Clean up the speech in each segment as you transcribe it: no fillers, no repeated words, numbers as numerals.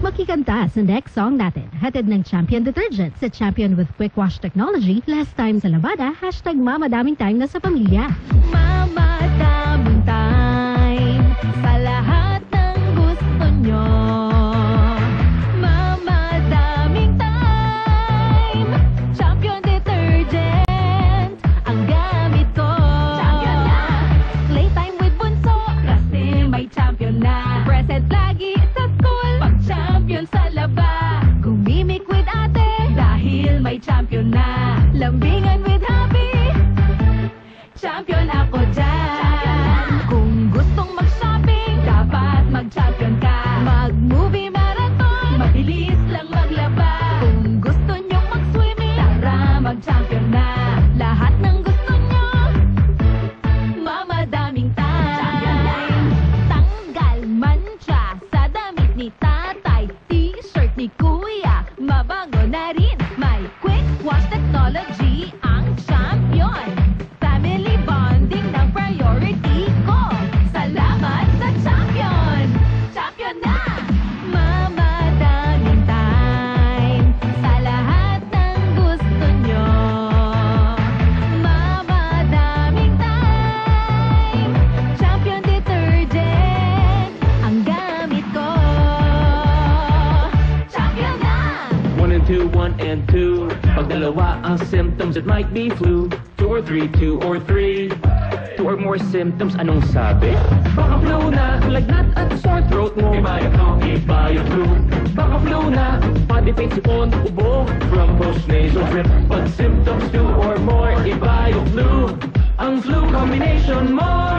Makikanta sa next song natin. Hatid ng Champion Detergent sa Champion with Quick Wash Technology. Less time sa labada, #mamadaming time na sa pamilya. Mamadaming time sa lahat ng gusto nyo. Mamadaming time. Champion Detergent ang gamit ko. Champion na! Playtime with bunso kasi may Champion na. Present lagi sa school pag Champion sa laba. Gumimik with ate dahil may Champion na. Lambingan with happy, Champion ako dyan. Kung gustong mag-shopping, dapat mag-Champion ka. Mag-movie marathon, mabilis lang maglaba. Kung gusto nyong mag-swimming, tara mag-Champion na. Lahat ng gusto nyo, mamadaming time. Tanggal mancha sa damit ni tatay, t-shirt ni kuya, mabango na rin. May quick wash technology ang Champion. Family bonding ng priority ko. Salamat sa Champion! Champion na! Mamadaming time sa lahat ng gusto nyo. Mamadaming time. Champion Detergent ang gamit ko. Champion na! 1 and 2, 1 and 2. Pag dalawa ang symptoms, it might be flu. 2 or 3, 2 or 3. 2 or more symptoms, anong sabi? Baka flu na, lagnat at sore throat mo. Ibayo flu. Baka flu na, body pain, sipon, ubo. From most nasal drip. Pag symptoms 2 or more, ibayo flu. Ang flu combination mo.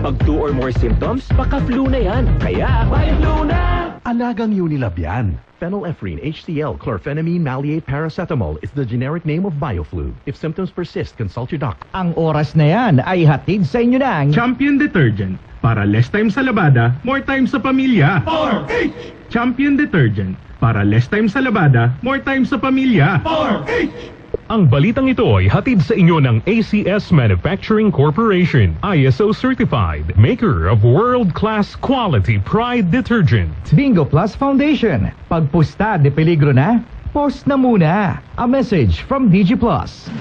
Pag 2 or more symptoms, baka flu na yan. Kaya, ibayo flu na! Alagang Unilab yan. Phenylephrine, HCl, chlorphenamine, maleate, paracetamol is the generic name of BioFlu. If symptoms persist, consult your doctor. Ang oras na yan ay hatid sa inyo ng Champion Detergent. Para less time sa labada, more time sa pamilya. 4H! Champion Detergent. Para less time sa labada, more time sa pamilya. 4H! Ang balitang ito ay hatid sa inyo ng ACS Manufacturing Corporation, ISO certified, maker of world-class quality Pride detergent. Bingo Plus Foundation. Pagpusta de peligro na, post na muna. A message from DG Plus.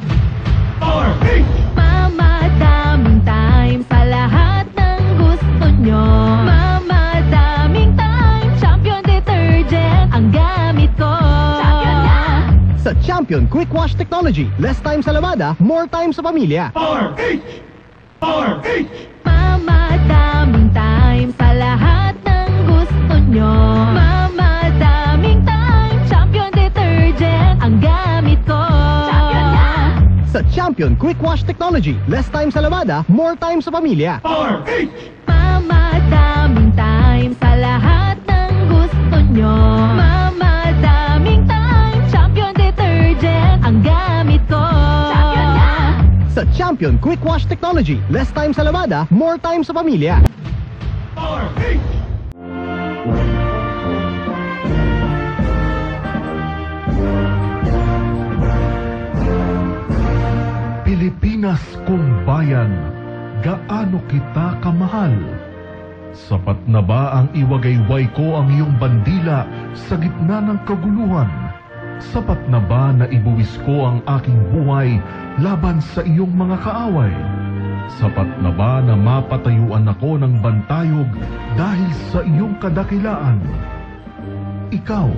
4H! Mamadaming time sa lahat ng gusto nyo. Mamadaming time. Champion Detergent ang gamit ko. Champion na! Sa Champion Quick Wash Technology, less time sa labada, more time sa pamilya. 4H! 4H! Mamadaming time sa lahat ng gusto nyo. Mamadaming time. Champion Detergent ang gamit ko. Champion na! Sa Champion Quick Wash Technology, less time sa labada, more time sa pamilya. 4H! Mamadaming time sa lahat ng gusto nyo. Mamadaming time. Champion Detergent ang gamit ko. Champion na! Sa Champion Quick Wash Technology, less time sa labada, more time sa pamilya. 4H! Pilipinas kong bayan, gaano kita kamahal? Sapat na ba ang iwagayway ko ang iyong bandila sa gitna ng kaguluhan? Sapat na ba na ibuwis ko ang aking buhay laban sa iyong mga kaaway? Sapat na ba na mapatayuan ako ng bantayog dahil sa iyong kadakilaan? Ikaw,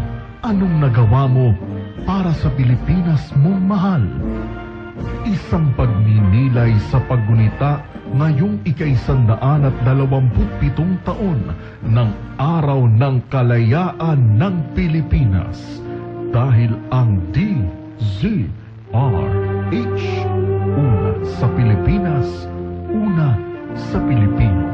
anong nagawa mo para sa Pilipinas mong mahal? Isang pagninilay sa paggunita ngayong ika-127 taon ng Araw ng Kalayaan ng Pilipinas. Dahil ang DZRH, una sa Pilipinas, una sa Pilipino.